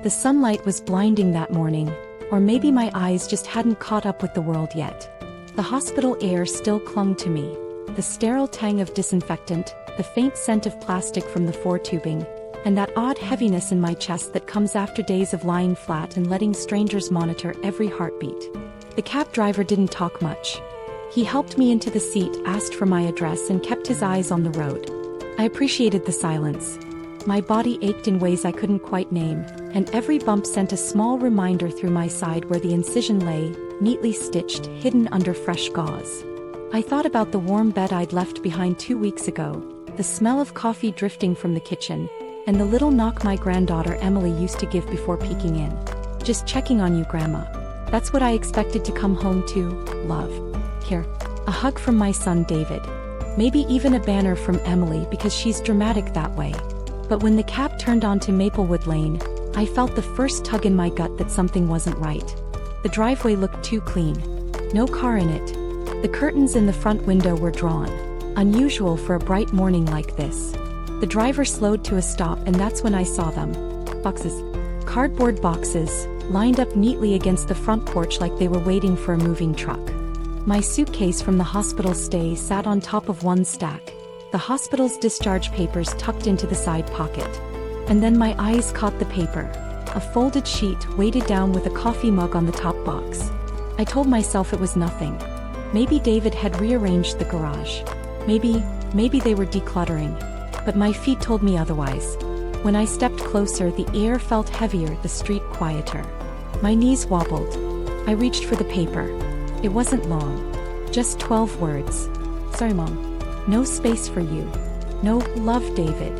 The sunlight was blinding that morning, or maybe my eyes just hadn't caught up with the world yet. The hospital air still clung to me. The sterile tang of disinfectant, the faint scent of plastic from the floor tubing, and that odd heaviness in my chest that comes after days of lying flat and letting strangers monitor every heartbeat. The cab driver didn't talk much. He helped me into the seat, asked for my address, and kept his eyes on the road. I appreciated the silence. My body ached in ways I couldn't quite name, and every bump sent a small reminder through my side where the incision lay, neatly stitched, hidden under fresh gauze. I thought about the warm bed I'd left behind 2 weeks ago, the smell of coffee drifting from the kitchen, and the little knock my granddaughter Emily used to give before peeking in. "Just checking on you, Grandma. That's what I expected to come home to, love. Here." A hug from my son David. Maybe even a banner from Emily because she's dramatic that way. But when the cab turned onto Maplewood Lane, I felt the first tug in my gut that something wasn't right. The driveway looked too clean. No car in it. The curtains in the front window were drawn. Unusual for a bright morning like this. The driver slowed to a stop, and that's when I saw them. Boxes. Cardboard boxes, lined up neatly against the front porch like they were waiting for a moving truck. My suitcase from the hospital stay sat on top of one stack, the hospital's discharge papers tucked into the side pocket. And then my eyes caught the paper. A folded sheet weighted down with a coffee mug on the top box. I told myself it was nothing. Maybe David had rearranged the garage. Maybe they were decluttering. But my feet told me otherwise. When I stepped closer, the air felt heavier, the street quieter. My knees wobbled. I reached for the paper. It wasn't long. Just 12 words. "Sorry, Mom. No space for you. No, love, David."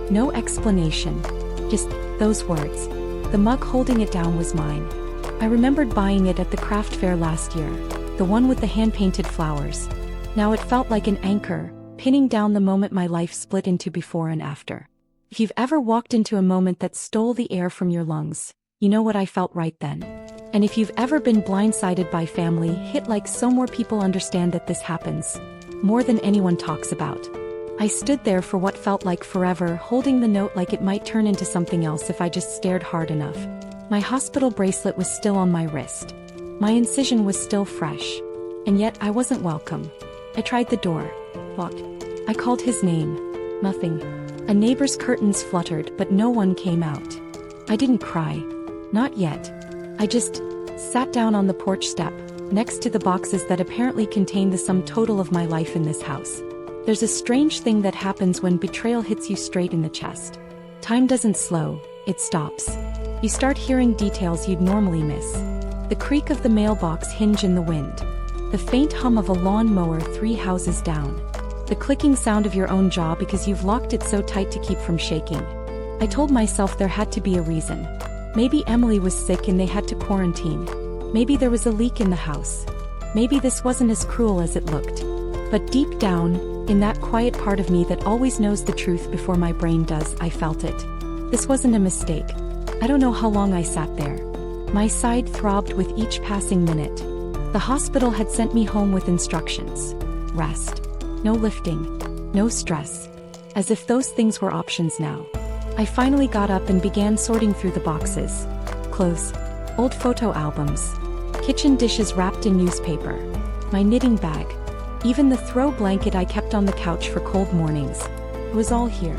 No explanation. Just those words. The mug holding it down was mine. I remembered buying it at the craft fair last year, the one with the hand-painted flowers. Now it felt like an anchor, pinning down the moment my life split into before and after. If you've ever walked into a moment that stole the air from your lungs, you know what I felt right then. And if you've ever been blindsided by family hit like so, more people understand that this happens. More than anyone talks about. I stood there for what felt like forever, holding the note like it might turn into something else if I just stared hard enough. My hospital bracelet was still on my wrist. My incision was still fresh. And yet I wasn't welcome. I tried the door. Locked. I called his name. Nothing. A neighbor's curtains fluttered, but no one came out. I didn't cry. Not yet. I just sat down on the porch step, next to the boxes that apparently contained the sum total of my life in this house. There's a strange thing that happens when betrayal hits you straight in the chest. Time doesn't slow, it stops. You start hearing details you'd normally miss. The creak of the mailbox hinge in the wind. The faint hum of a lawn mower 3 houses down. The clicking sound of your own jaw because you've locked it so tight to keep from shaking. I told myself there had to be a reason. Maybe Emily was sick and they had to quarantine. Maybe there was a leak in the house. Maybe this wasn't as cruel as it looked. But deep down, in that quiet part of me that always knows the truth before my brain does, I felt it. This wasn't a mistake. I don't know how long I sat there. My side throbbed with each passing minute. The hospital had sent me home with instructions. Rest. No lifting. No stress. As if those things were options now. I finally got up and began sorting through the boxes. Clothes. Old photo albums. Kitchen dishes wrapped in newspaper. My knitting bag. Even the throw blanket I kept on the couch for cold mornings. It was all here.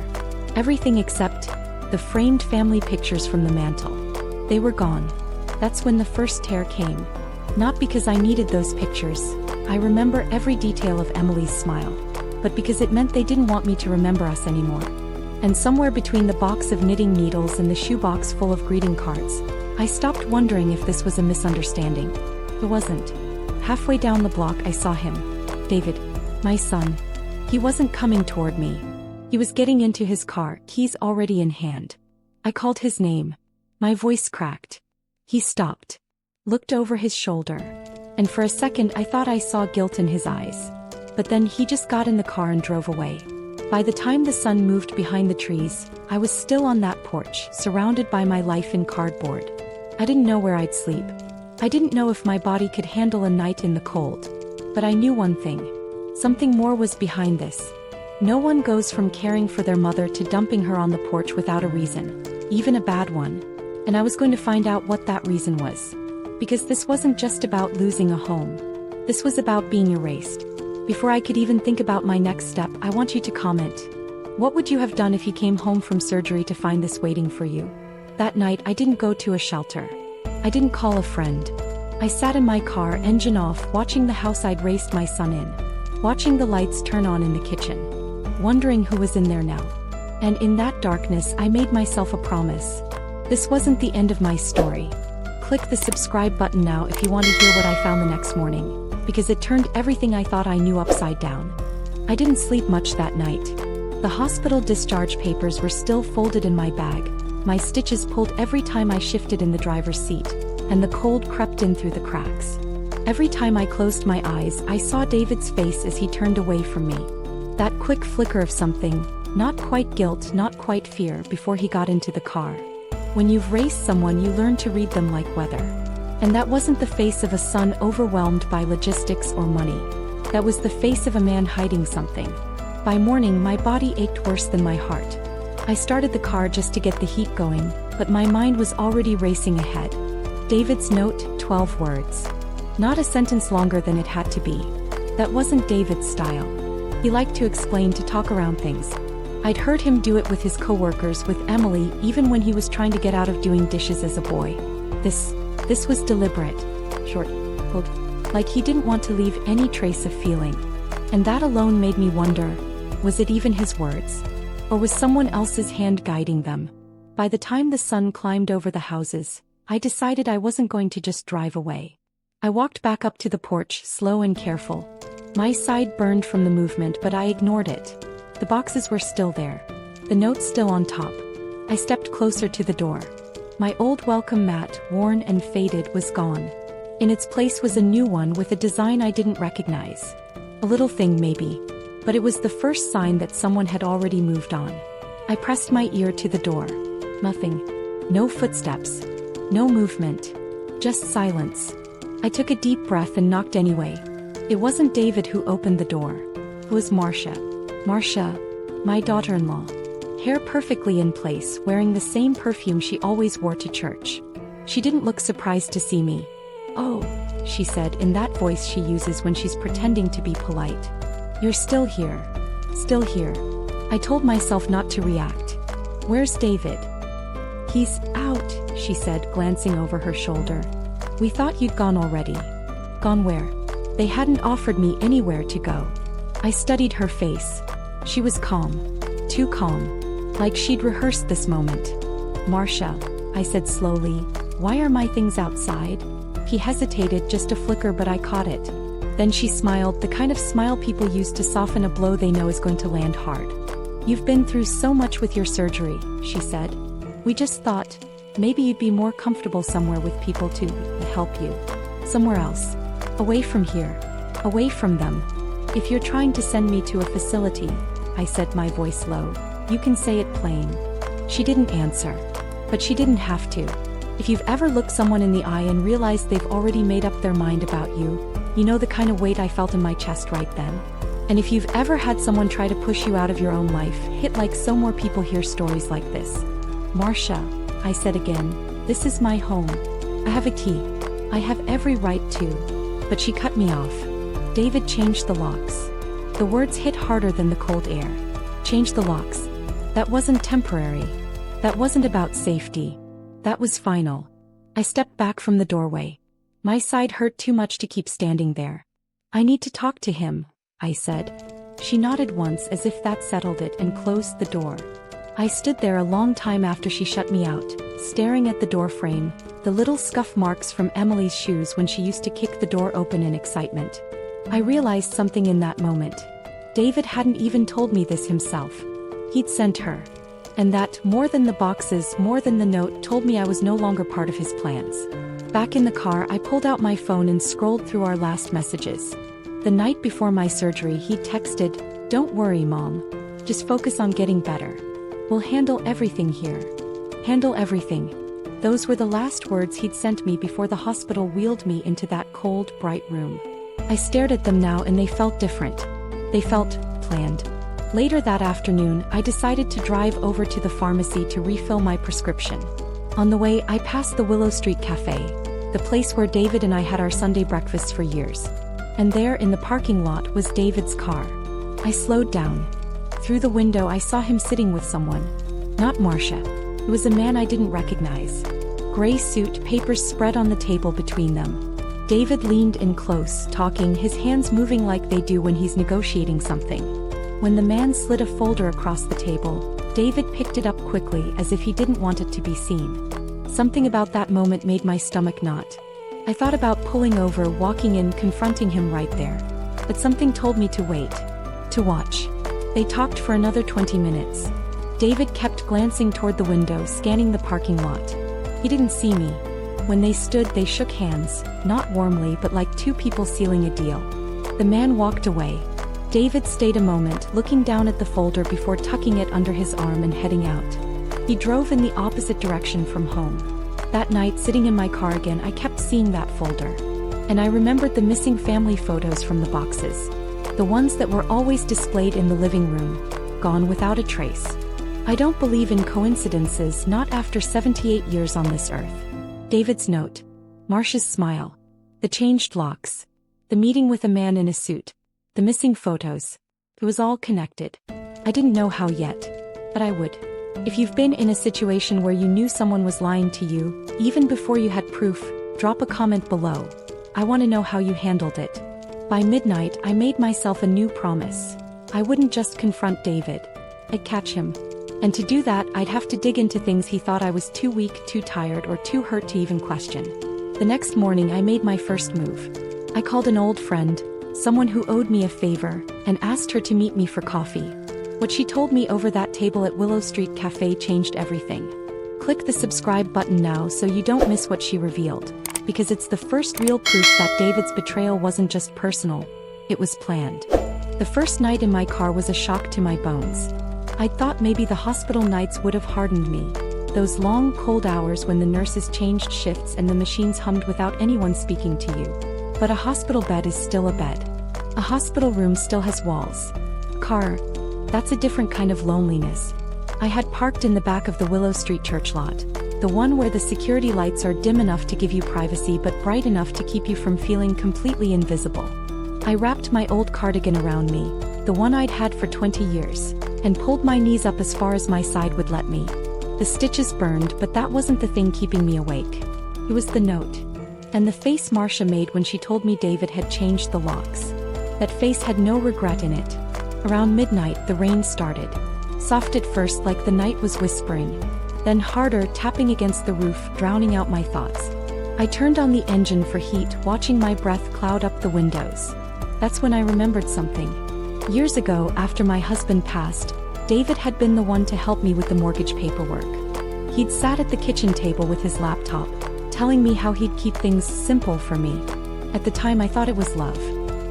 Everything except the framed family pictures from the mantel. They were gone. That's when the first tear came. Not because I needed those pictures. I remember every detail of Emily's smile. But because it meant they didn't want me to remember us anymore. And somewhere between the box of knitting needles and the shoebox full of greeting cards, I stopped wondering if this was a misunderstanding. It wasn't. Halfway down the block I saw him. David. My son. He wasn't coming toward me. He was getting into his car, keys already in hand. I called his name. My voice cracked. He stopped. Looked over his shoulder. And for a second I thought I saw guilt in his eyes. But then he just got in the car and drove away. By the time the sun moved behind the trees, I was still on that porch, surrounded by my life in cardboard. I didn't know where I'd sleep. I didn't know if my body could handle a night in the cold. But I knew one thing. Something more was behind this. No one goes from caring for their mother to dumping her on the porch without a reason, even a bad one. And I was going to find out what that reason was. Because this wasn't just about losing a home. This was about being erased. Before I could even think about my next step, I want you to comment. What would you have done if you came home from surgery to find this waiting for you? That night, I didn't go to a shelter. I didn't call a friend. I sat in my car, engine off, watching the house I'd raised my son in. Watching the lights turn on in the kitchen. Wondering who was in there now. And in that darkness, I made myself a promise. This wasn't the end of my story. Click the subscribe button now if you want to hear what I found the next morning. Because it turned everything I thought I knew upside down. I didn't sleep much that night. The hospital discharge papers were still folded in my bag. My stitches pulled every time I shifted in the driver's seat, and the cold crept in through the cracks. Every time I closed my eyes, I saw David's face as he turned away from me. That quick flicker of something, not quite guilt, not quite fear, before he got into the car. When you've raised someone, you learn to read them like weather. And that wasn't the face of a son overwhelmed by logistics or money. That was the face of a man hiding something. By morning, my body ached worse than my heart. I started the car just to get the heat going, but my mind was already racing ahead. David's note, 12 words. Not a sentence longer than it had to be. That wasn't David's style. He liked to explain, to talk around things. I'd heard him do it with his coworkers, with Emily, even when he was trying to get out of doing dishes as a boy. This was deliberate. Short, cold, like he didn't want to leave any trace of feeling. And that alone made me wonder, was it even his words? Or was someone else's hand guiding them? By the time the sun climbed over the houses, I decided I wasn't going to just drive away. I walked back up to the porch, slow and careful. My side burned from the movement, but I ignored it. The boxes were still there. The notes still on top. I stepped closer to the door. My old welcome mat, worn and faded, was gone. In its place was a new one with a design I didn't recognize. A little thing maybe. But it was the first sign that someone had already moved on. I pressed my ear to the door. Nothing. No footsteps. No movement. Just silence. I took a deep breath and knocked anyway. It wasn't David who opened the door. It was Marcia. Marcia, my daughter-in-law. Hair perfectly in place, wearing the same perfume she always wore to church. She didn't look surprised to see me. "Oh," she said in that voice she uses when she's pretending to be polite. "You're still here." Still here. I told myself not to react. "Where's David?" "He's out," she said, glancing over her shoulder. "We thought you'd gone already." "Gone where?" They hadn't offered me anywhere to go. I studied her face. She was calm. Too calm. Like she'd rehearsed this moment. "Marcia," I said slowly, "why are my things outside?" He hesitated, just a flicker, but I caught it. Then she smiled, the kind of smile people use to soften a blow they know is going to land hard. "You've been through so much with your surgery," she said. "We just thought, maybe you'd be more comfortable somewhere with people to help you. Somewhere else. Away from here. Away from them. If you're trying to send me to a facility," I said, my voice low, "you can say it plain." She didn't answer. But she didn't have to. If you've ever looked someone in the eye and realized they've already made up their mind about you, you know the kind of weight I felt in my chest right then. And if you've ever had someone try to push you out of your own life, hit like so, more people hear stories like this. "Marcia," I said again, "this is my home. I have a key. I have every right to." But she cut me off. "David changed the locks." The words hit harder than the cold air. Change the locks. That wasn't temporary. That wasn't about safety. That was final. I stepped back from the doorway. My side hurt too much to keep standing there. "I need to talk to him," I said. She nodded once as if that settled it and closed the door. I stood there a long time after she shut me out, staring at the door frame, the little scuff marks from Emily's shoes when she used to kick the door open in excitement. I realized something in that moment. David hadn't even told me this himself. He'd sent her. And that, more than the boxes, more than the note, told me I was no longer part of his plans. Back in the car, I pulled out my phone and scrolled through our last messages. The night before my surgery, he texted, "Don't worry, Mom. Just focus on getting better. We'll handle everything here." Handle everything. Those were the last words he'd sent me before the hospital wheeled me into that cold, bright room. I stared at them now and they felt different. They felt planned. Later that afternoon, I decided to drive over to the pharmacy to refill my prescription. On the way, I passed the Willow Street Cafe, the place where David and I had our Sunday breakfasts for years. And there, in the parking lot, was David's car. I slowed down. Through the window, I saw him sitting with someone. Not Marcia. It was a man I didn't recognize. Gray suit, papers spread on the table between them. David leaned in close, talking, his hands moving like they do when he's negotiating something. When the man slid a folder across the table, David picked it up quickly as if he didn't want it to be seen. Something about that moment made my stomach knot. I thought about pulling over, walking in, confronting him right there. But something told me to wait. To watch. They talked for another 20 minutes. David kept glancing toward the window, scanning the parking lot. He didn't see me. When they stood, they shook hands, not warmly but like two people sealing a deal. The man walked away. David stayed a moment, looking down at the folder before tucking it under his arm and heading out. He drove in the opposite direction from home. That night, sitting in my car again, I kept seeing that folder. And I remembered the missing family photos from the boxes. The ones that were always displayed in the living room, gone without a trace. I don't believe in coincidences, not after 78 years on this earth. David's note. Marcia's smile. The changed locks. The meeting with a man in a suit. The missing photos. It was all connected. I didn't know how yet. But I would. If you've been in a situation where you knew someone was lying to you, even before you had proof, drop a comment below. I want to know how you handled it. By midnight, I made myself a new promise. I wouldn't just confront David. I'd catch him. And to do that, I'd have to dig into things he thought I was too weak, too tired, or too hurt to even question. The next morning, I made my first move. I called an old friend, someone who owed me a favor, and asked her to meet me for coffee. What she told me over that table at Willow Street Cafe changed everything. Click the subscribe button now so you don't miss what she revealed, because it's the first real proof that David's betrayal wasn't just personal, it was planned. The first night in my car was a shock to my bones. I'd thought maybe the hospital nights would have hardened me. Those long, cold hours when the nurses changed shifts and the machines hummed without anyone speaking to you. But a hospital bed is still a bed. A hospital room still has walls. Car. That's a different kind of loneliness. I had parked in the back of the Willow Street church lot. The one where the security lights are dim enough to give you privacy but bright enough to keep you from feeling completely invisible. I wrapped my old cardigan around me, the one I'd had for 20 years, and pulled my knees up as far as my side would let me. The stitches burned, but that wasn't the thing keeping me awake. It was the note. And the face Marcia made when she told me David had changed the locks. That face had no regret in it. Around midnight, the rain started. Soft at first, like the night was whispering. Then harder, tapping against the roof, drowning out my thoughts. I turned on the engine for heat, watching my breath cloud up the windows. That's when I remembered something. Years ago, after my husband passed, David had been the one to help me with the mortgage paperwork. He'd sat at the kitchen table with his laptop, telling me how he'd keep things simple for me. At the time, I thought it was love.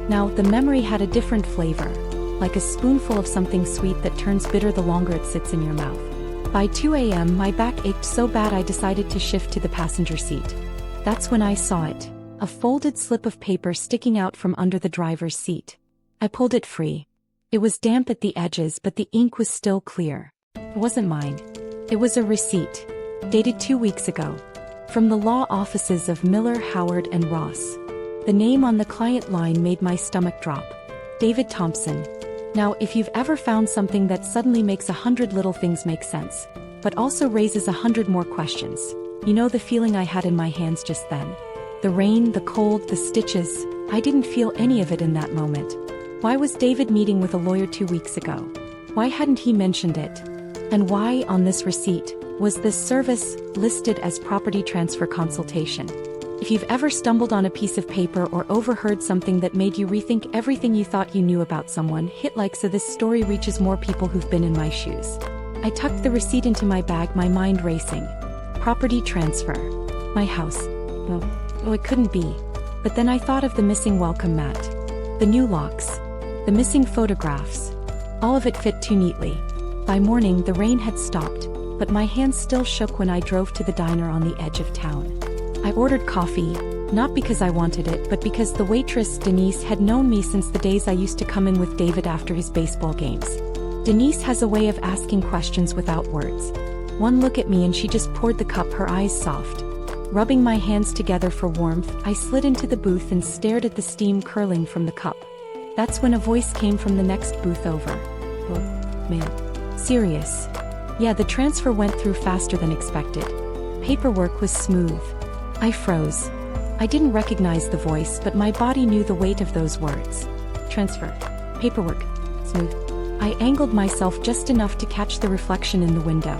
Now, the memory had a different flavor, like a spoonful of something sweet that turns bitter the longer it sits in your mouth. By 2 a.m., my back ached so bad I decided to shift to the passenger seat. That's when I saw it, a folded slip of paper sticking out from under the driver's seat. I pulled it free. It was damp at the edges, but the ink was still clear. It wasn't mine. It was a receipt, dated 2 weeks ago, from the law offices of Miller, Howard, and Ross. The name on the client line made my stomach drop. David Thompson. Now, if you've ever found something that suddenly makes 100 little things make sense, but also raises 100 more questions, you know the feeling I had in my hands just then. The rain, the cold, the stitches, I didn't feel any of it in that moment. Why was David meeting with a lawyer 2 weeks ago? Why hadn't he mentioned it? And why, on this receipt, was this service listed as property transfer consultation? If you've ever stumbled on a piece of paper or overheard something that made you rethink everything you thought you knew about someone, hit like so this story reaches more people who've been in my shoes. I tucked the receipt into my bag, my mind racing. Property transfer. My house. Oh, it couldn't be. But then I thought of the missing welcome mat. The new locks. The missing photographs. All of it fit too neatly. By morning, the rain had stopped, but my hands still shook when I drove to the diner on the edge of town. I ordered coffee, not because I wanted it, but because the waitress, Denise, had known me since the days I used to come in with David after his baseball games. Denise has a way of asking questions without words. One look at me and she just poured the cup, her eyes soft. Rubbing my hands together for warmth, I slid into the booth and stared at the steam curling from the cup. That's when a voice came from the next booth over. Oh, man. Serious. Yeah, the transfer went through faster than expected. Paperwork was smooth. I froze. I didn't recognize the voice, but my body knew the weight of those words. Transfer. Paperwork. Smooth. I angled myself just enough to catch the reflection in the window.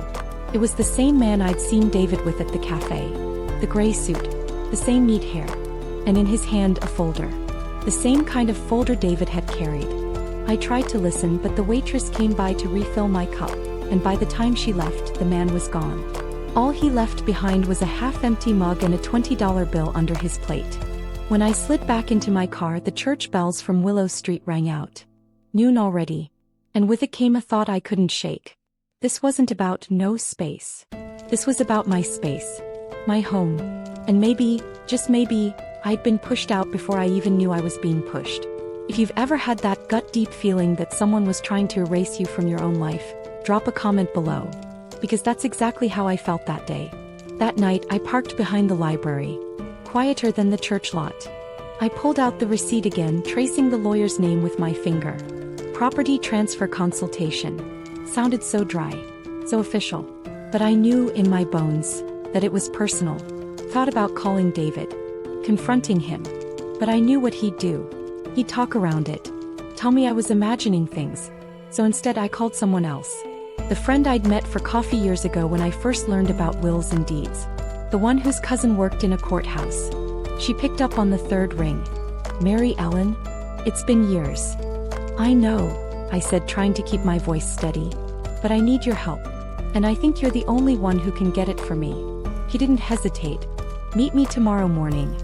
It was the same man I'd seen David with at the cafe. The gray suit. The same neat hair. And in his hand a folder. The same kind of folder David had carried. I tried to listen, but the waitress came by to refill my cup, and by the time she left, the man was gone. All he left behind was a half-empty mug and a $20 bill under his plate. When I slid back into my car, the church bells from Willow Street rang out. Noon already. And with it came a thought I couldn't shake. This wasn't about no space. This was about my space. My home. And maybe, just maybe, I'd been pushed out before I even knew I was being pushed. If you've ever had that gut-deep feeling that someone was trying to erase you from your own life, drop a comment below. Because that's exactly how I felt that day. That night, I parked behind the library. Quieter than the church lot. I pulled out the receipt again, tracing the lawyer's name with my finger. Property transfer consultation. Sounded so dry. So official. But I knew in my bones that it was personal. Thought about calling David. Confronting him. But I knew what he'd do. He'd talk around it. Tell me I was imagining things. So instead I called someone else. The friend I'd met for coffee years ago when I first learned about wills and deeds. The one whose cousin worked in a courthouse. She picked up on the third ring. Mary Ellen? It's been years. I know, I said, trying to keep my voice steady. But I need your help. And I think you're the only one who can get it for me. He didn't hesitate. Meet me tomorrow morning.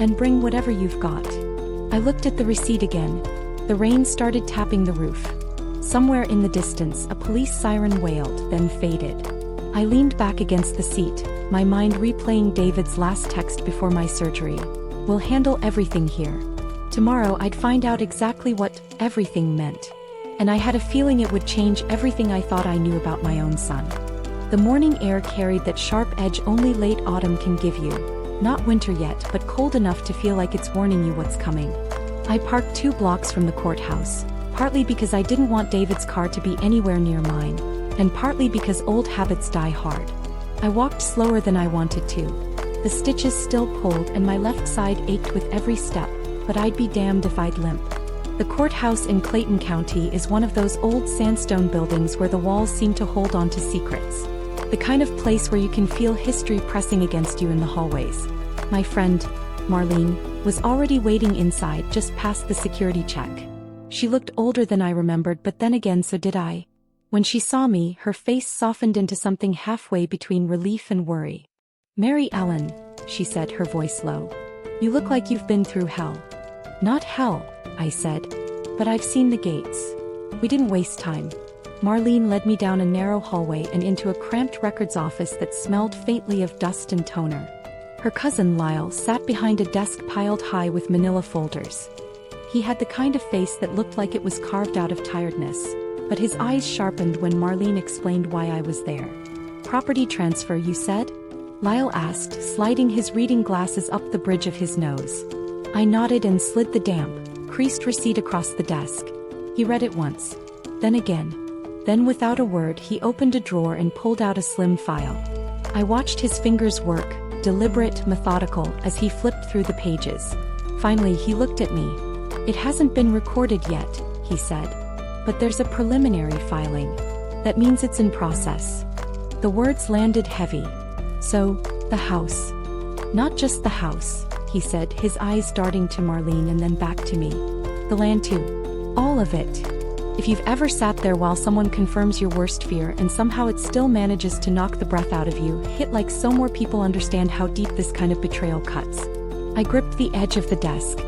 And bring whatever you've got. I looked at the receipt again. The rain started tapping the roof. Somewhere in the distance, a police siren wailed, then faded. I leaned back against the seat, my mind replaying David's last text before my surgery. We'll handle everything here. Tomorrow I'd find out exactly what everything meant. And I had a feeling it would change everything I thought I knew about my own son. The morning air carried that sharp edge only late autumn can give you. Not winter yet, but cold enough to feel like it's warning you what's coming. I parked 2 blocks from the courthouse, partly because I didn't want David's car to be anywhere near mine, and partly because old habits die hard. I walked slower than I wanted to. The stitches still pulled and my left side ached with every step, but I'd be damned if I'd limp. The courthouse in Clayton County is one of those old sandstone buildings where the walls seem to hold on to secrets. The kind of place where you can feel history pressing against you in the hallways. My friend, Marlene, was already waiting inside just past the security check. She looked older than I remembered, but then again so did I. When she saw me, her face softened into something halfway between relief and worry. Mary Ellen, she said, her voice low. You look like you've been through hell. Not hell, I said. But I've seen the gates. We didn't waste time. Marlene led me down a narrow hallway and into a cramped records office that smelled faintly of dust and toner. Her cousin Lyle sat behind a desk piled high with manila folders. He had the kind of face that looked like it was carved out of tiredness, but his eyes sharpened when Marlene explained why I was there. Property transfer, you said? Lyle asked, sliding his reading glasses up the bridge of his nose. I nodded and slid the damp, creased receipt across the desk. He read it once. Then again. Then without a word he opened a drawer and pulled out a slim file. I watched his fingers work, deliberate, methodical, as he flipped through the pages. Finally he looked at me. It hasn't been recorded yet, he said. But there's a preliminary filing. That means it's in process. The words landed heavy. So, the house. Not just the house, he said, his eyes darting to Marlene and then back to me. The land too. All of it. If you've ever sat there while someone confirms your worst fear and somehow it still manages to knock the breath out of you, hit like so more people understand how deep this kind of betrayal cuts. I gripped the edge of the desk.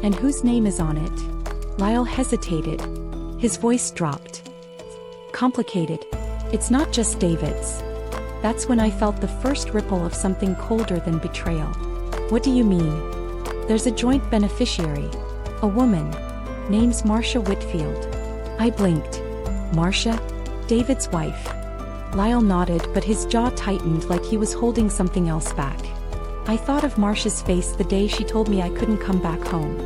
And whose name is on it? Lyle hesitated. His voice dropped. Complicated. It's not just David's. That's when I felt the first ripple of something colder than betrayal. What do you mean? There's a joint beneficiary. A woman. Name's Marcia Whitfield. I blinked. Marcia? David's wife. Lyle nodded, but his jaw tightened like he was holding something else back. I thought of Marcia's face the day she told me I couldn't come back home.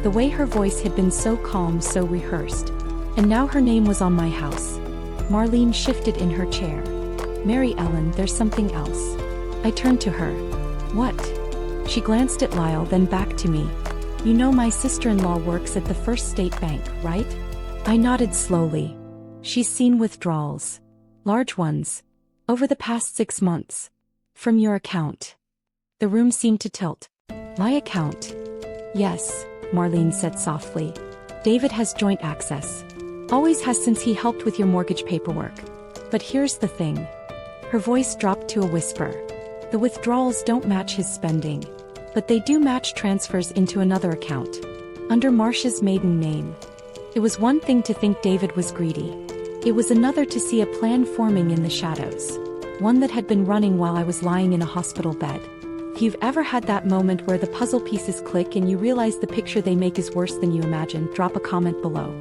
The way her voice had been so calm, so rehearsed. And now her name was on my house. Marlene shifted in her chair. Mary Ellen, there's something else. I turned to her. What? She glanced at Lyle, then back to me. You know my sister-in-law works at the First State Bank, right? I nodded slowly. She's seen withdrawals. Large ones. Over the past 6 months. From your account. The room seemed to tilt. My account? Yes, Marlene said softly. David has joint access. Always has since he helped with your mortgage paperwork. But here's the thing. Her voice dropped to a whisper. The withdrawals don't match his spending. But they do match transfers into another account. Under Marcia's maiden name. It was one thing to think David was greedy. It was another to see a plan forming in the shadows. One that had been running while I was lying in a hospital bed. If you've ever had that moment where the puzzle pieces click and you realize the picture they make is worse than you imagined, drop a comment below.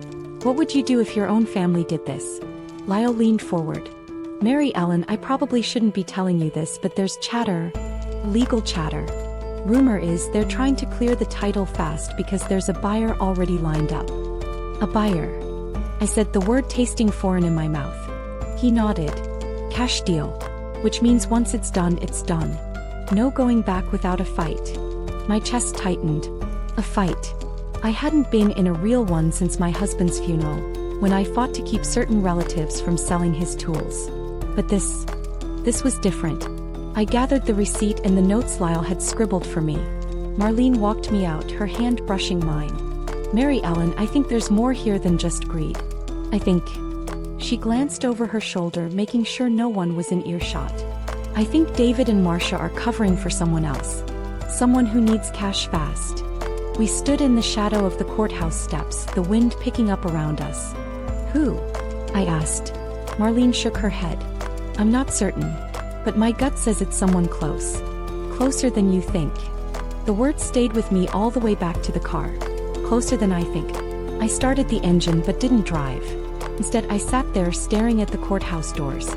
What would you do if your own family did this? Lyle leaned forward. Mary Ellen, I probably shouldn't be telling you this, but there's chatter. Legal chatter. Rumor is they're trying to clear the title fast because there's a buyer already lined up. A buyer. I said, the word tasting foreign in my mouth. He nodded. Cash deal. Which means once it's done, it's done. No going back without a fight. My chest tightened. A fight. I hadn't been in a real one since my husband's funeral, when I fought to keep certain relatives from selling his tools. But this was different. I gathered the receipt and the notes Lyle had scribbled for me. Marlene walked me out, her hand brushing mine. Mary Ellen, I think there's more here than just greed. I think... She glanced over her shoulder, making sure no one was in earshot. I think David and Marcia are covering for someone else. Someone who needs cash fast. We stood in the shadow of the courthouse steps, the wind picking up around us. Who? I asked. Marlene shook her head. I'm not certain. But my gut says it's someone close. Closer than you think. The word stayed with me all the way back to the car. Closer than I think. I started the engine but didn't drive. Instead, I sat there staring at the courthouse doors.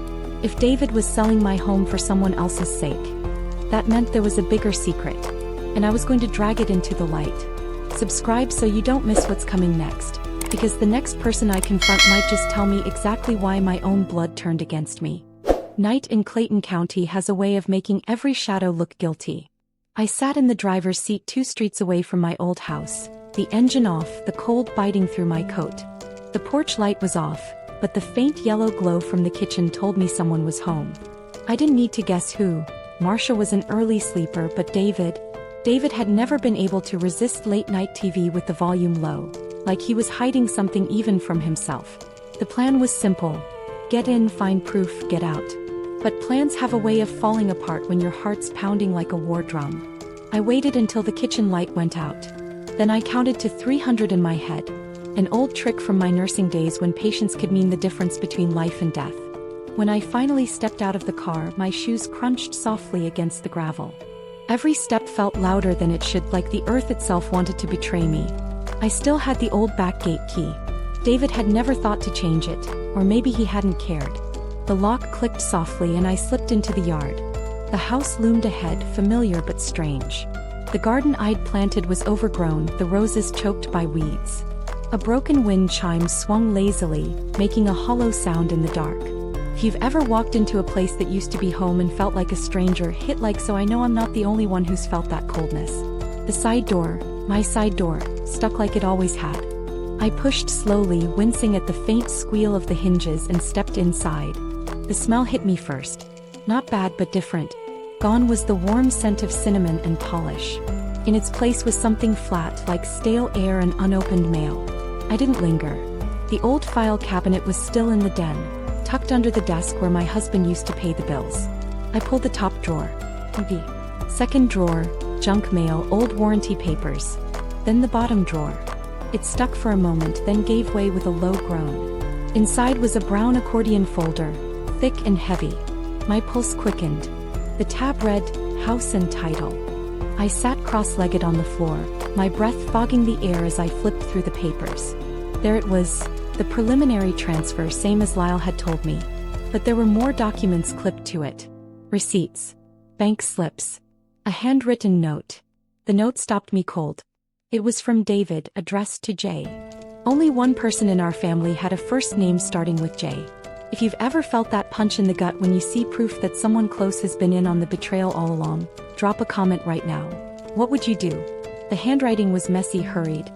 If David was selling my home for someone else's sake, that meant there was a bigger secret. And I was going to drag it into the light. Subscribe so you don't miss what's coming next. Because the next person I confront might just tell me exactly why my own blood turned against me. Night in Clayton County has a way of making every shadow look guilty. I sat in the driver's seat 2 streets away from my old house. The engine off, the cold biting through my coat. The porch light was off, but the faint yellow glow from the kitchen told me someone was home. I didn't need to guess who. Marcia was an early sleeper, but David had never been able to resist late-night TV with the volume low, like he was hiding something even from himself. The plan was simple. Get in, find proof, get out. But plans have a way of falling apart when your heart's pounding like a war drum. I waited until the kitchen light went out. Then I counted to 300 in my head. An old trick from my nursing days when patience could mean the difference between life and death. When I finally stepped out of the car, my shoes crunched softly against the gravel. Every step felt louder than it should, like the earth itself wanted to betray me. I still had the old back gate key. David had never thought to change it, or maybe he hadn't cared. The lock clicked softly and I slipped into the yard. The house loomed ahead, familiar but strange. The garden I'd planted was overgrown, the roses choked by weeds. A broken wind chime swung lazily, making a hollow sound in the dark. If you've ever walked into a place that used to be home and felt like a stranger, hit like so I know I'm not the only one who's felt that coldness. The side door, my side door, stuck like it always had. I pushed slowly, wincing at the faint squeal of the hinges, and stepped inside. The smell hit me first. Not bad but different. Gone was the warm scent of cinnamon and polish. In its place was something flat, like stale air and unopened mail. I didn't linger. The old file cabinet was still in the den, tucked under the desk where my husband used to pay the bills. I pulled the top drawer. The second drawer, junk mail, old warranty papers. Then the bottom drawer. It stuck for a moment, then gave way with a low groan. Inside was a brown accordion folder, thick and heavy. My pulse quickened. The tab read, House and Title. I sat cross-legged on the floor, my breath fogging the air as I flipped through the papers. There it was, the preliminary transfer, same as Lyle had told me. But there were more documents clipped to it. Receipts. Bank slips. A handwritten note. The note stopped me cold. It was from David, addressed to Jay. Only one person in our family had a first name starting with J. If you've ever felt that punch in the gut when you see proof that someone close has been in on the betrayal all along, drop a comment right now. What would you do? The handwriting was messy, hurried.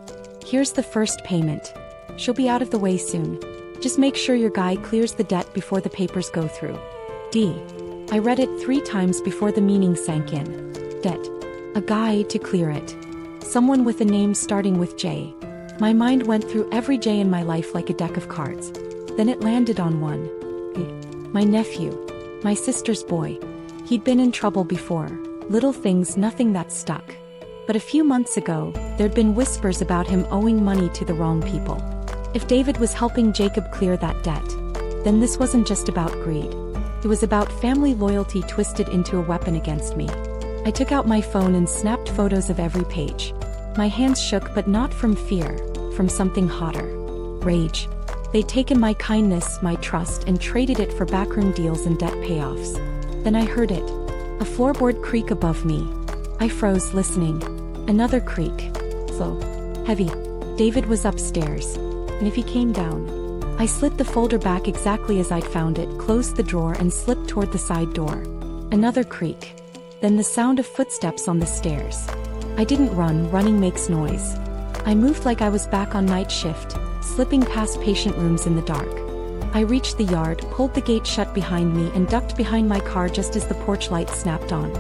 Here's the first payment. She'll be out of the way soon. Just make sure your guy clears the debt before the papers go through. D. I read it 3 times before the meaning sank in. Debt. A guy to clear it. Someone with a name starting with J. My mind went through every J in my life like a deck of cards. Then it landed on one. My nephew. My sister's boy. He'd been in trouble before. Little things, nothing that stuck. But a few months ago, there'd been whispers about him owing money to the wrong people. If David was helping Jacob clear that debt, then this wasn't just about greed. It was about family loyalty twisted into a weapon against me. I took out my phone and snapped photos of every page. My hands shook, but not from fear, from something hotter. Rage. They'd taken my kindness, my trust, and traded it for backroom deals and debt payoffs. Then I heard it. A floorboard creak above me. I froze, listening. Another creak. Slow. Heavy. David was upstairs. And if he came down? I slid the folder back exactly as I'd found it, closed the drawer, and slipped toward the side door. Another creak. Then the sound of footsteps on the stairs. I didn't run, running makes noise. I moved like I was back on night shift, slipping past patient rooms in the dark. I reached the yard, pulled the gate shut behind me, and ducked behind my car just as the porch light snapped on.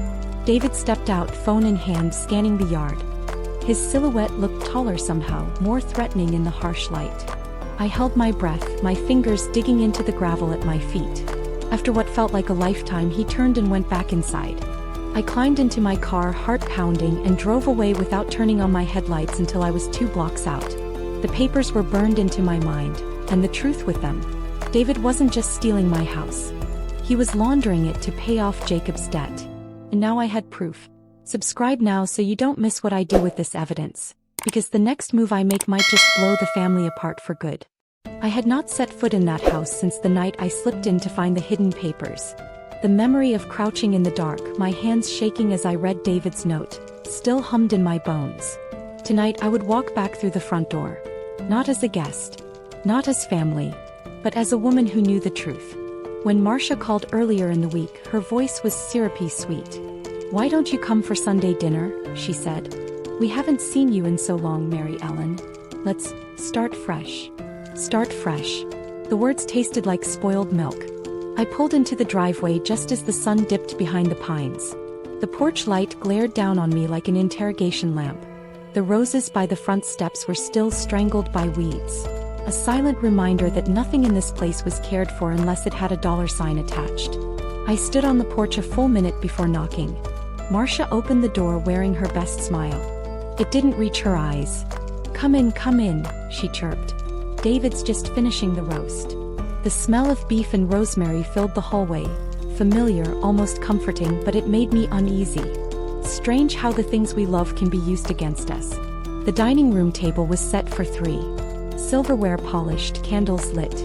David stepped out, phone in hand, scanning the yard. His silhouette looked taller somehow, more threatening in the harsh light. I held my breath, my fingers digging into the gravel at my feet. After what felt like a lifetime, he turned and went back inside. I climbed into my car, heart pounding, and drove away without turning on my headlights until I was 2 blocks out. The papers were burned into my mind, and the truth with them. David wasn't just stealing my house. He was laundering it to pay off Jacob's debt. And now I had proof. Subscribe now so you don't miss what I do with this evidence, because the next move I make might just blow the family apart for good. I had not set foot in that house since the night I slipped in to find the hidden papers. The memory of crouching in the dark, my hands shaking as I read David's note, still hummed in my bones. Tonight I would walk back through the front door. Not as a guest. Not as family. But as a woman who knew the truth. When Marcia called earlier in the week, her voice was syrupy sweet. "Why don't you come for Sunday dinner?" she said. "We haven't seen you in so long, Mary Ellen. Let's start fresh." Start fresh. The words tasted like spoiled milk. I pulled into the driveway just as the sun dipped behind the pines. The porch light glared down on me like an interrogation lamp. The roses by the front steps were still strangled by weeds. A silent reminder that nothing in this place was cared for unless it had a $sign attached. I stood on the porch a full minute before knocking. Marcia opened the door wearing her best smile. It didn't reach her eyes. Come in, she chirped. David's just finishing the roast." The smell of beef and rosemary filled the hallway, familiar, almost comforting, but it made me uneasy. Strange how the things we love can be used against us. The dining room table was set for 3. Silverware polished, candles lit.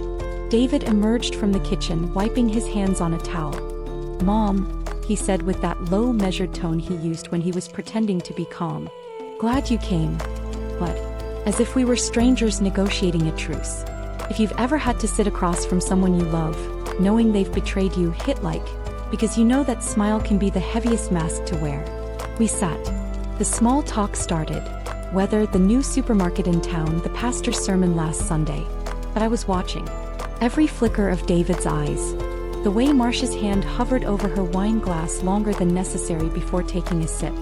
David emerged from the kitchen, wiping his hands on a towel. "Mom," he said with that low, measured tone he used when he was pretending to be calm. "Glad you came." What? As if we were strangers negotiating a truce. If you've ever had to sit across from someone you love, knowing they've betrayed you, hit like, because you know that smile can be the heaviest mask to wear. We sat. The small talk started. Weather, the new supermarket in town, the pastor's sermon last Sunday. But I was watching. Every flicker of David's eyes. The way Marcia's hand hovered over her wine glass longer than necessary before taking a sip.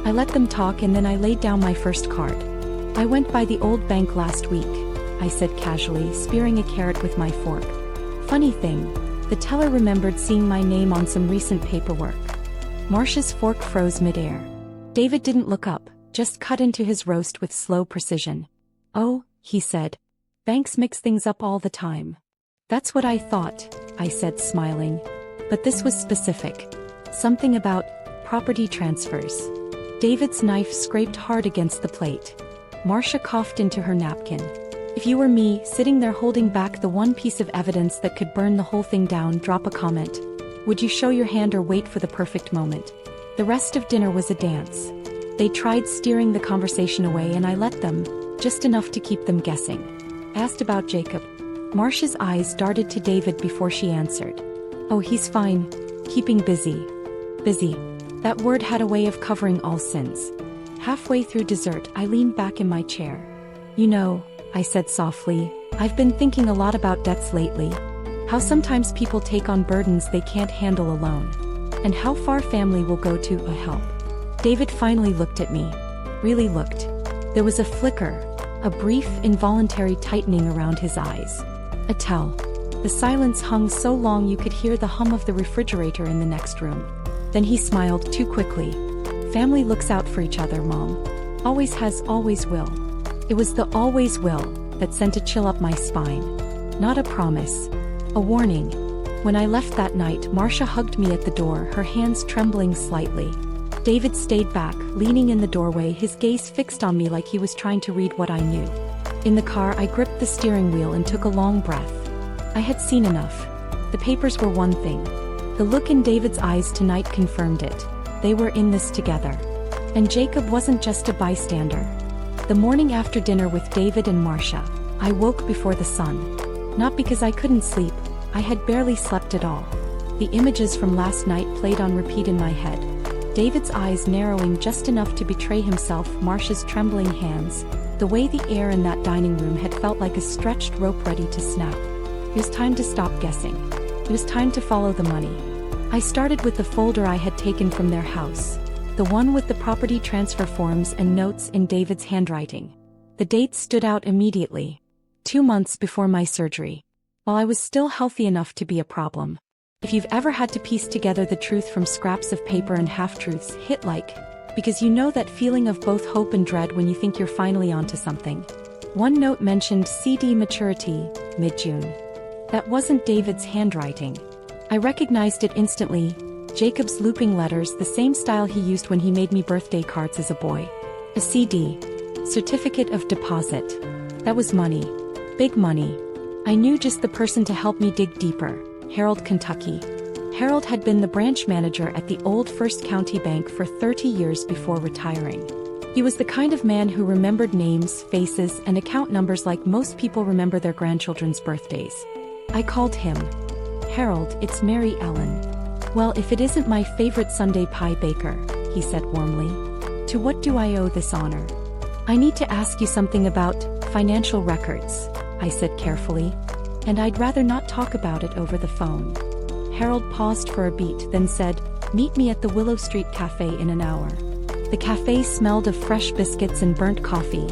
I let them talk and then I laid down my first card. "I went by the old bank last week," I said casually, spearing a carrot with my fork. Funny thing, the teller remembered seeing my name on some recent paperwork. Marcia's fork froze midair. David didn't look up, just cut into his roast with slow precision. "Oh," he said. "Banks mix things up all the time." "That's what I thought," I said, smiling. But this was specific. Something about property transfers. David's knife scraped hard against the plate. Marcia coughed into her napkin. If you were me, sitting there holding back the one piece of evidence that could burn the whole thing down, drop a comment. Would you show your hand or wait for the perfect moment? The rest of dinner was a dance. They tried steering the conversation away and I let them, just enough to keep them guessing. Asked about Jacob. Marcia's eyes darted to David before she answered. Oh, he's fine. Keeping busy. Busy. That word had a way of covering all sins. Halfway through dessert, I leaned back in my chair. You know, I said softly, I've been thinking a lot about debts lately. How sometimes people take on burdens they can't handle alone. And how far family will go to help. David finally looked at me. Really looked. There was a flicker, a brief, involuntary tightening around his eyes. A tell. The silence hung so long you could hear the hum of the refrigerator in the next room. Then he smiled too quickly. Family looks out for each other, Mom. Always has, always will. It was the always will that sent a chill up my spine. Not a promise. A warning. When I left that night, Marcia hugged me at the door, her hands trembling slightly. David stayed back, leaning in the doorway, his gaze fixed on me like he was trying to read what I knew. In the car, I gripped the steering wheel and took a long breath. I had seen enough. The papers were one thing. The look in David's eyes tonight confirmed it. They were in this together. And Jacob wasn't just a bystander. The morning after dinner with David and Marcia, I woke before the sun. Not because I couldn't sleep, I had barely slept at all. The images from last night played on repeat in my head. David's eyes narrowing just enough to betray himself, Marcia's trembling hands, the way the air in that dining room had felt like a stretched rope ready to snap. It was time to stop guessing. It was time to follow the money. I started with the folder I had taken from their house. The one with the property transfer forms and notes in David's handwriting. The dates stood out immediately. 2 months before my surgery. While I was still healthy enough to be a problem. If you've ever had to piece together the truth from scraps of paper and half-truths, hit like. Because you know that feeling of both hope and dread when you think you're finally onto something. One note mentioned CD maturity, mid-June. That wasn't David's handwriting. I recognized it instantly. Jacob's looping letters, the same style he used when he made me birthday cards as a boy. A CD. Certificate of deposit. That was money. Big money. I knew just the person to help me dig deeper. Harold, Kentucky. Harold had been the branch manager at the old First County Bank for 30 years before retiring. He was the kind of man who remembered names, faces, and account numbers like most people remember their grandchildren's birthdays. I called him. Harold, it's Mary Ellen. Well, if it isn't my favorite Sunday pie baker, he said warmly. To what do I owe this honor? I need to ask you something about financial records, I said carefully. And I'd rather not talk about it over the phone. Harold paused for a beat, then said, meet me at the Willow Street Cafe in an hour. The cafe smelled of fresh biscuits and burnt coffee,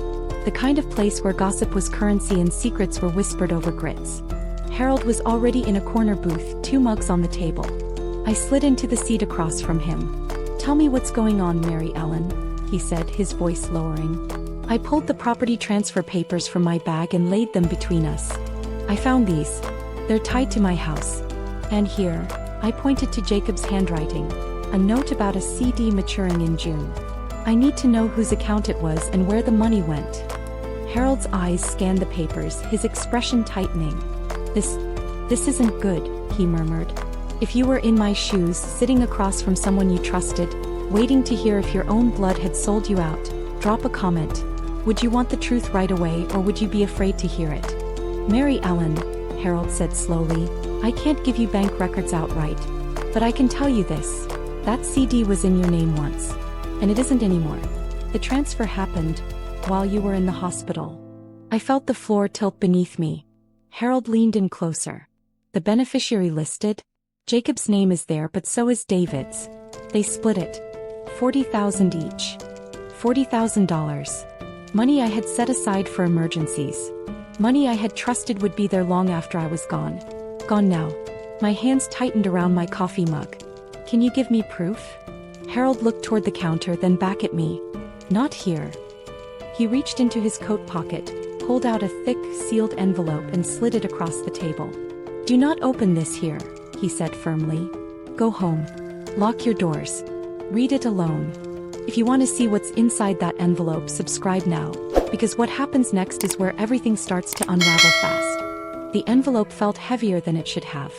the kind of place where gossip was currency and secrets were whispered over grits. Harold was already in a corner booth, 2 mugs on the table. I slid into the seat across from him. Tell me what's going on, Mary Ellen, he said, his voice lowering. I pulled the property transfer papers from my bag and laid them between us. I found these. They're tied to my house. And here, I pointed to Jacob's handwriting, a note about a CD maturing in June. I need to know whose account it was and where the money went. Harold's eyes scanned the papers, his expression tightening. This isn't good, he murmured. If you were in my shoes, sitting across from someone you trusted, waiting to hear if your own blood had sold you out, drop a comment. Would you want the truth right away or would you be afraid to hear it? Mary Ellen, Harold said slowly, I can't give you bank records outright. But I can tell you this. That CD was in your name once. And it isn't anymore. The transfer happened while you were in the hospital. I felt the floor tilt beneath me. Harold leaned in closer. The beneficiary listed? Jacob's name is there, but so is David's. They split it. $40,000 each. $40,000. Money I had set aside for emergencies. Money I had trusted would be there long after I was gone. Gone now. My hands tightened around my coffee mug. Can you give me proof? Harold looked toward the counter, then back at me. Not here. He reached into his coat pocket, pulled out a thick, sealed envelope and slid it across the table. Do not open this here, he said firmly. Go home. Lock your doors. Read it alone. If you want to see what's inside that envelope, subscribe now. because what happens next is where everything starts to unravel fast. The envelope felt heavier than it should have.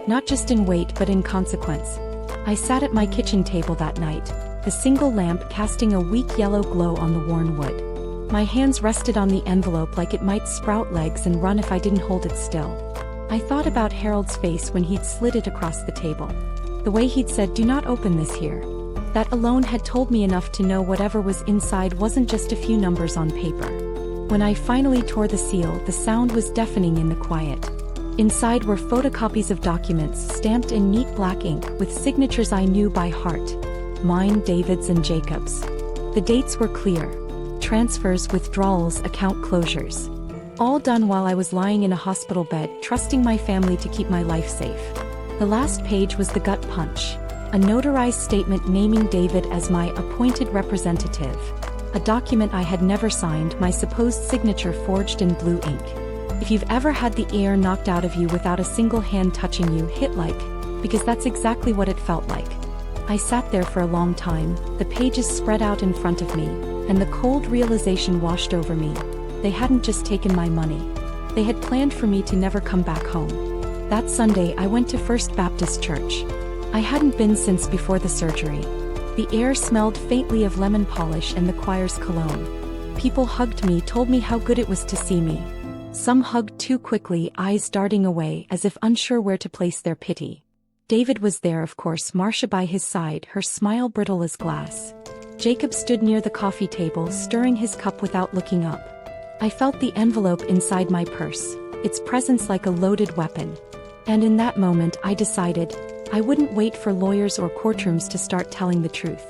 Not just in weight but in consequence. I sat at my kitchen table that night, the single lamp casting a weak yellow glow on the worn wood. My hands rested on the envelope like it might sprout legs and run if I didn't hold it still. I thought about Harold's face when he'd slid it across the table. The way he'd said, "Do not open this here." That alone had told me enough to know whatever was inside wasn't just a few numbers on paper. When I finally tore the seal, the sound was deafening in the quiet. Inside were photocopies of documents stamped in neat black ink with signatures I knew by heart. Mine, David's, and Jacob's. The dates were clear. Transfers, withdrawals, account closures. All done while I was lying in a hospital bed, trusting my family to keep my life safe. The last page was the gut punch. A notarized statement naming David as my appointed representative. A document I had never signed, my supposed signature forged in blue ink. If you've ever had the air knocked out of you without a single hand touching you, hit like, because that's exactly what it felt like. I sat there for a long time, the pages spread out in front of me, and the cold realization washed over me. They hadn't just taken my money. They had planned for me to never come back home. That Sunday I went to First Baptist Church. I hadn't been since before the surgery. The air smelled faintly of lemon polish and the choir's cologne. People hugged me, told me how good it was to see me. Some hugged too quickly, eyes darting away as if unsure where to place their pity. David was there, of course, Marcia by his side, her smile brittle as glass. Jacob stood near the coffee table, stirring his cup without looking up. I felt the envelope inside my purse, its presence like a loaded weapon. And in that moment I decided, I wouldn't wait for lawyers or courtrooms to start telling the truth.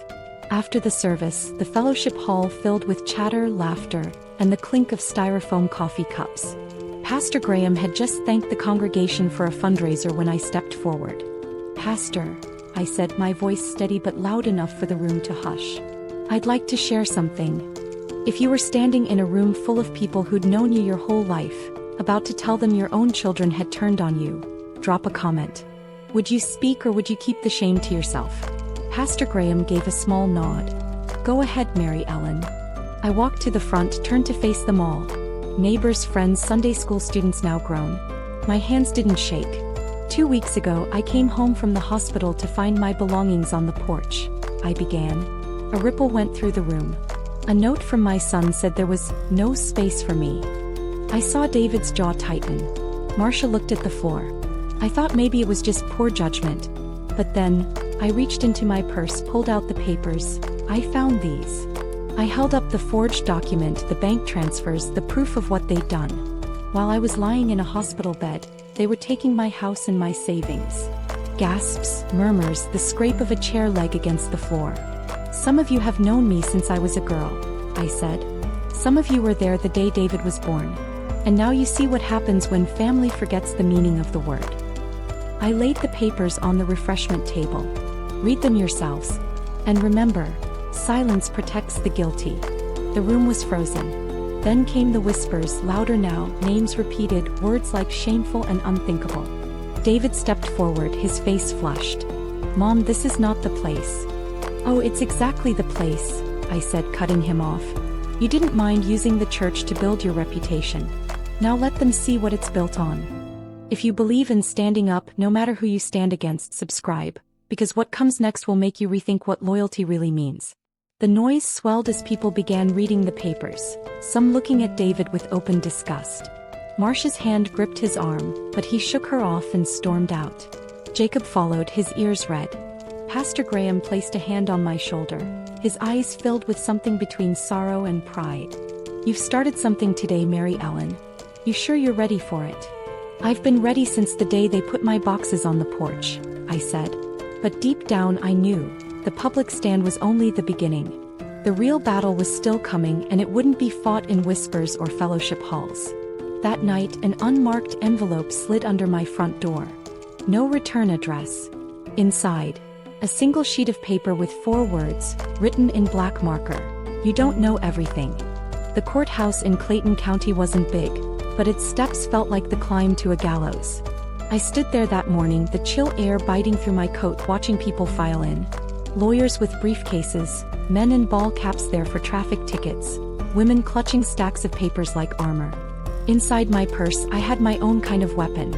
After the service, the fellowship hall filled with chatter, laughter, and the clink of styrofoam coffee cups. Pastor Graham had just thanked the congregation for a fundraiser when I stepped forward. "Pastor," I said, my voice steady but loud enough for the room to hush. "I'd like to share something. If you were standing in a room full of people who'd known you your whole life, about to tell them your own children had turned on you, drop a comment. Would you speak or would you keep the shame to yourself?" Pastor Graham gave a small nod. "Go ahead, Mary Ellen." I walked to the front, turned to face them all. Neighbors, friends, Sunday school students now grown. My hands didn't shake. 2 weeks ago, I came home from the hospital to find my belongings on the porch. I began. A ripple went through the room. A note from my son said there was no space for me. I saw David's jaw tighten. Marcia looked at the floor. I thought maybe it was just poor judgment. But then, I reached into my purse, pulled out the papers. I found these. I held up the forged document, the bank transfers, the proof of what they'd done. While I was lying in a hospital bed, they were taking my house and my savings. Gasps, murmurs, the scrape of a chair leg against the floor. "Some of you have known me since I was a girl," I said. "Some of you were there the day David was born. And now you see what happens when family forgets the meaning of the word." I laid the papers on the refreshment table. "Read them yourselves. And remember, silence protects the guilty." The room was frozen. Then came the whispers, louder now, names repeated, words like shameful and unthinkable. David stepped forward, his face flushed. "Mom, this is not the place." "Oh, it's exactly the place," I said, cutting him off. "You didn't mind using the church to build your reputation. Now let them see what it's built on. If you believe in standing up, no matter who you stand against, subscribe, because what comes next will make you rethink what loyalty really means." The noise swelled as people began reading the papers, some looking at David with open disgust. Marcia's hand gripped his arm, but he shook her off and stormed out. Jacob followed, his ears red. Pastor Graham placed a hand on my shoulder, his eyes filled with something between sorrow and pride. "You've started something today, Mary Ellen. You sure you're ready for it?" "I've been ready since the day they put my boxes on the porch," I said. But deep down I knew, the public stand was only the beginning. The real battle was still coming, and it wouldn't be fought in whispers or fellowship halls. That night, an unmarked envelope slid under my front door. No return address. Inside, a single sheet of paper with 4 words, written in black marker. "You don't know everything." The courthouse in Clayton County wasn't big, but its steps felt like the climb to a gallows. I stood there that morning, the chill air biting through my coat, watching people file in. Lawyers with briefcases, men in ball caps there for traffic tickets, women clutching stacks of papers like armor. Inside my purse, I had my own kind of weapon.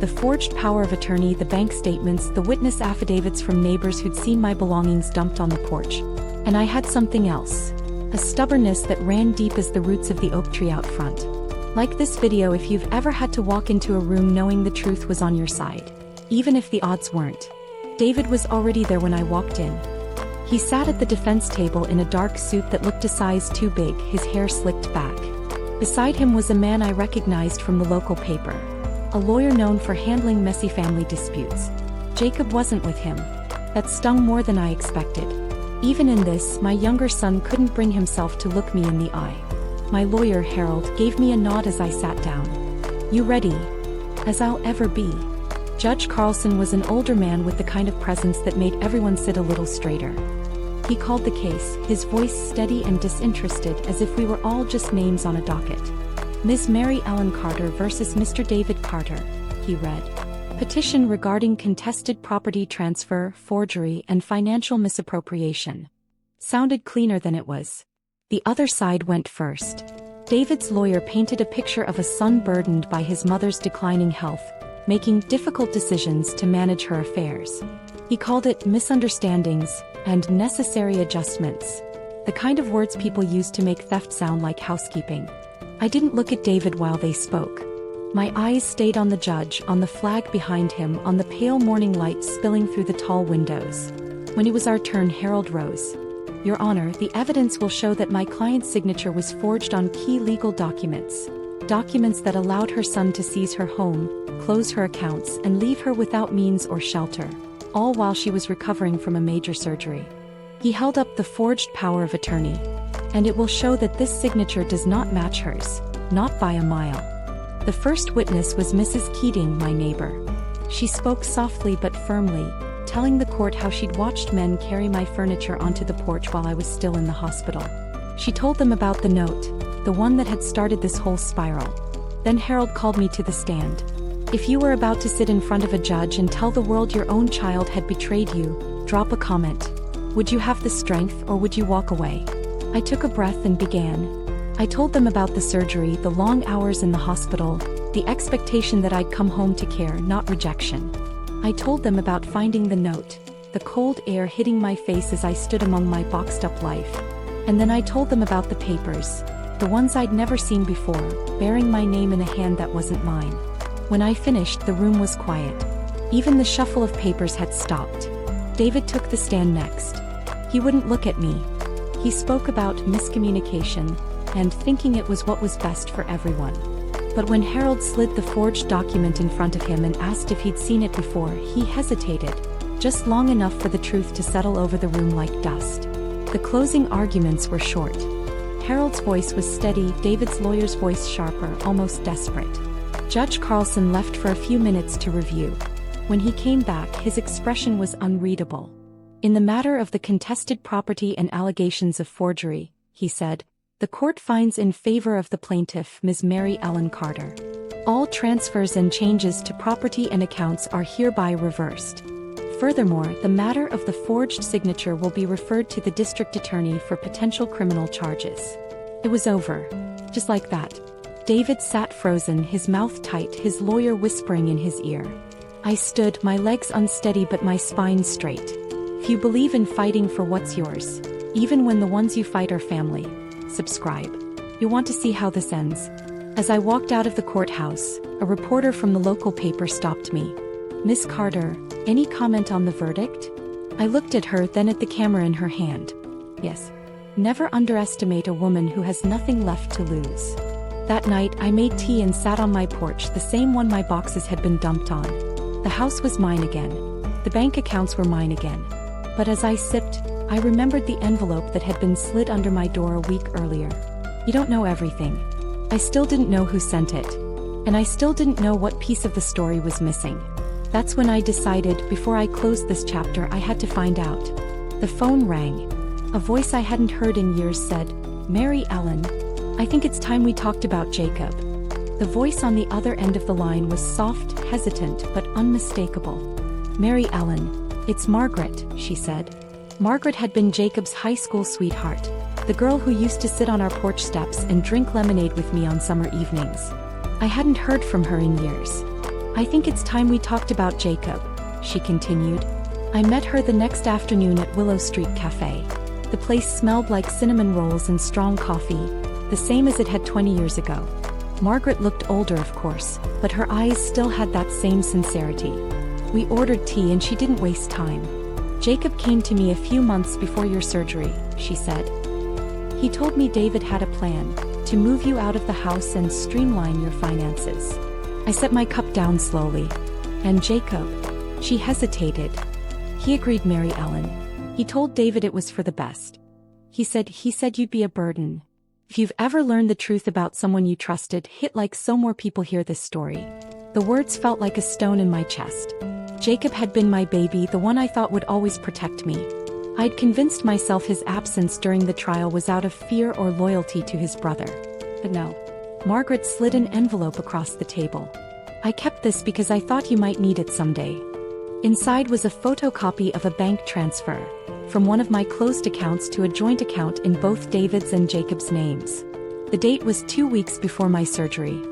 The forged power of attorney, the bank statements, the witness affidavits from neighbors who'd seen my belongings dumped on the porch. And I had something else. A stubbornness that ran deep as the roots of the oak tree out front. Like this video if you've ever had to walk into a room knowing the truth was on your side. Even if the odds weren't. David was already there when I walked in. He sat at the defense table in a dark suit that looked a size too big, his hair slicked back. Beside him was a man I recognized from the local paper. A lawyer known for handling messy family disputes. Jacob wasn't with him. That stung more than I expected. Even in this, my younger son couldn't bring himself to look me in the eye. My lawyer, Harold, gave me a nod as I sat down. "You ready?" "As I'll ever be." Judge Carlson was an older man with the kind of presence that made everyone sit a little straighter. He called the case, his voice steady and disinterested as if we were all just names on a docket. "Ms. Mary Ellen Carter versus Mr. David Carter," he read. "Petition regarding contested property transfer, forgery, and financial misappropriation." Sounded cleaner than it was. The other side went first. David's lawyer painted a picture of a son burdened by his mother's declining health, making difficult decisions to manage her affairs. He called it misunderstandings and necessary adjustments. The kind of words people use to make theft sound like housekeeping. I didn't look at David while they spoke. My eyes stayed on the judge, on the flag behind him, on the pale morning light spilling through the tall windows. When it was our turn, Harold rose. "Your Honor, the evidence will show that my client's signature was forged on key legal documents. Documents that allowed her son to seize her home, close her accounts, and leave her without means or shelter, all while she was recovering from a major surgery." He held up the forged power of attorney. "And it will show that this signature does not match hers, not by a mile." The first witness was Mrs. Keating, my neighbor. She spoke softly but firmly, telling the court how she'd watched men carry my furniture onto the porch while I was still in the hospital. She told them about the note, the one that had started this whole spiral. Then Harold called me to the stand. "If you were about to sit in front of a judge and tell the world your own child had betrayed you, drop a comment. Would you have the strength or would you walk away?" I took a breath and began. I told them about the surgery, the long hours in the hospital, the expectation that I'd come home to care, not rejection. I told them about finding the note, the cold air hitting my face as I stood among my boxed-up life. And then I told them about the papers, the ones I'd never seen before, bearing my name in a hand that wasn't mine. When I finished, the room was quiet. Even the shuffle of papers had stopped. David took the stand next. He wouldn't look at me. He spoke about miscommunication, and thinking it was what was best for everyone. But when Harold slid the forged document in front of him and asked if he'd seen it before, he hesitated, just long enough for the truth to settle over the room like dust. The closing arguments were short. Harold's voice was steady, David's lawyer's voice sharper, almost desperate. Judge Carlson left for a few minutes to review. When he came back, his expression was unreadable. "In the matter of the contested property and allegations of forgery," he said, "the court finds in favor of the plaintiff, Ms. Mary Ellen Carter. All transfers and changes to property and accounts are hereby reversed. Furthermore, the matter of the forged signature will be referred to the district attorney for potential criminal charges." It was over. Just like that. David sat frozen, his mouth tight, his lawyer whispering in his ear. I stood, my legs unsteady but my spine straight. If you believe in fighting for what's yours, even when the ones you fight are family, subscribe. You'll want to see how this ends. As I walked out of the courthouse, a reporter from the local paper stopped me. "Miss Carter, any comment on the verdict?" I looked at her, then at the camera in her hand. Yes. Never underestimate a woman who has nothing left to lose. That night, I made tea and sat on my porch, the same one my boxes had been dumped on. The house was mine again. The bank accounts were mine again. But as I sipped, I remembered the envelope that had been slid under my door a week earlier. You don't know everything. I still didn't know who sent it. And I still didn't know what piece of the story was missing. That's when I decided, before I closed this chapter, I had to find out. The phone rang. A voice I hadn't heard in years said, "Mary Ellen, I think it's time we talked about Jacob." The voice on the other end of the line was soft, hesitant, but unmistakable. "Mary Ellen, it's Margaret," she said. Margaret had been Jacob's high school sweetheart. the girl who used to sit on our porch steps and drink lemonade with me on summer evenings. I hadn't heard from her in years. I think it's time we talked about Jacob, she continued. I met her the next afternoon at Willow Street Cafe. The place smelled like cinnamon rolls and strong coffee, the same as it had 20 years ago. Margaret looked older, of course, but her eyes still had that same sincerity. We ordered tea and she didn't waste time. Jacob came to me a few months before your surgery, she said. He told me David had a plan to move you out of the house and streamline your finances. I set my cup down slowly. And Jacob? She hesitated. He agreed, Mary Ellen. He told David it was for the best. He said you'd be a burden. If you've ever learned the truth about someone you trusted, hit like so more people hear this story. The words felt like a stone in my chest. Jacob had been my baby, the one I thought would always protect me. I'd convinced myself his absence during the trial was out of fear or loyalty to his brother. But no. Margaret slid an envelope across the table. I kept this because I thought you might need it someday. Inside was a photocopy of a bank transfer from one of my closed accounts to a joint account in both David's and Jacob's names. The date was 2 weeks before my surgery.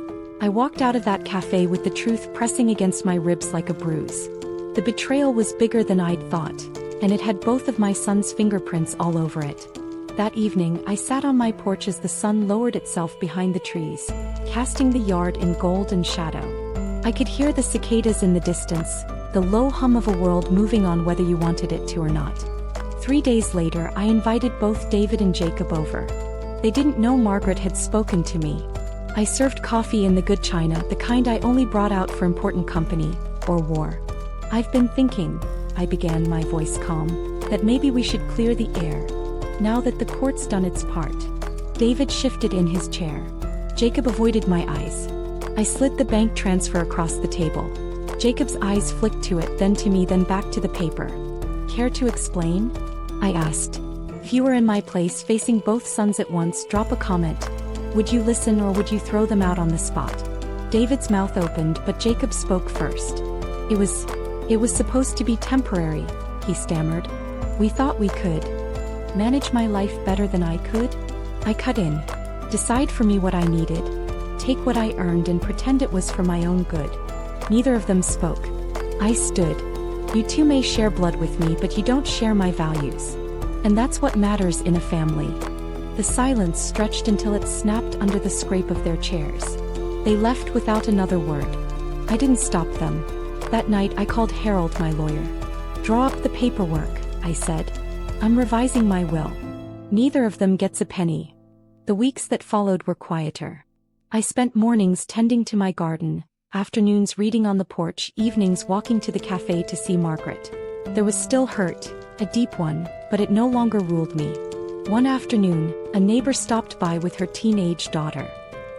I walked out of that cafe with the truth pressing against my ribs like a bruise. The betrayal was bigger than I'd thought, and it had both of my son's fingerprints all over it. That evening, I sat on my porch as the sun lowered itself behind the trees, casting the yard in gold and shadow. I could hear the cicadas in the distance, the low hum of a world moving on whether you wanted it to or not. 3 days later, I invited both David and Jacob over. They didn't know Margaret had spoken to me. I served coffee in the good china, the kind I only brought out for important company, or war. I've been thinking, I began, my voice calm, that maybe we should clear the air, now that the court's done its part. David shifted in his chair. Jacob avoided my eyes. I slid the bank transfer across the table. Jacob's eyes flicked to it, then to me, then back to the paper. Care to explain? I asked. If you were in my place facing both sons at once, drop a comment. Would you listen or would you throw them out on the spot? David's mouth opened, but Jacob spoke first. It was supposed to be temporary, he stammered. We thought we could manage my life better than I could. I cut in. Decide for me what I needed. Take what I earned and pretend it was for my own good. Neither of them spoke. I stood. You two may share blood with me, but you don't share my values. And that's what matters in a family. The silence stretched until it snapped under the scrape of their chairs. They left without another word. I didn't stop them. That night I called Harold, my lawyer. Draw up the paperwork, I said. I'm revising my will. Neither of them gets a penny. The weeks that followed were quieter. I spent mornings tending to my garden, afternoons reading on the porch, evenings walking to the cafe to see Margaret. There was still hurt, a deep one, but it no longer ruled me. One afternoon, a neighbor stopped by with her teenage daughter.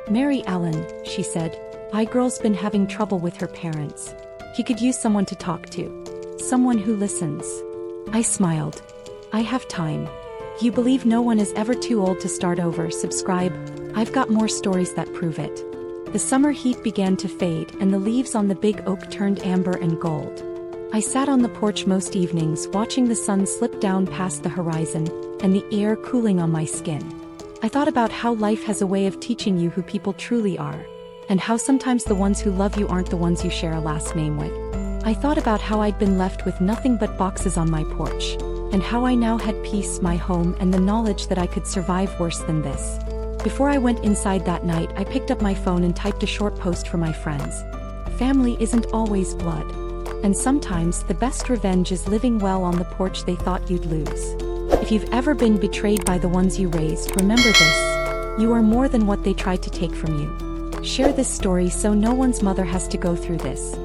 Mary Ellen, she said, my girl's been having trouble with her parents. He could use someone to talk to. Someone who listens. I smiled. I have time. You believe no one is ever too old to start over? Subscribe. I've got more stories that prove it. The summer heat began to fade and the leaves on the big oak turned amber and gold. I sat on the porch most evenings watching the sun slip down past the horizon and the air cooling on my skin. I thought about how life has a way of teaching you who people truly are, and how sometimes the ones who love you aren't the ones you share a last name with. I thought about how I'd been left with nothing but boxes on my porch, and how I now had peace, my home, and the knowledge that I could survive worse than this. Before I went inside that night, I picked up my phone and typed a short post for my friends. Family isn't always blood. And sometimes the best revenge is living well on the porch they thought you'd lose. If you've ever been betrayed by the ones you raised, remember this: you are more than what they tried to take from you. Share this story so no one's mother has to go through this.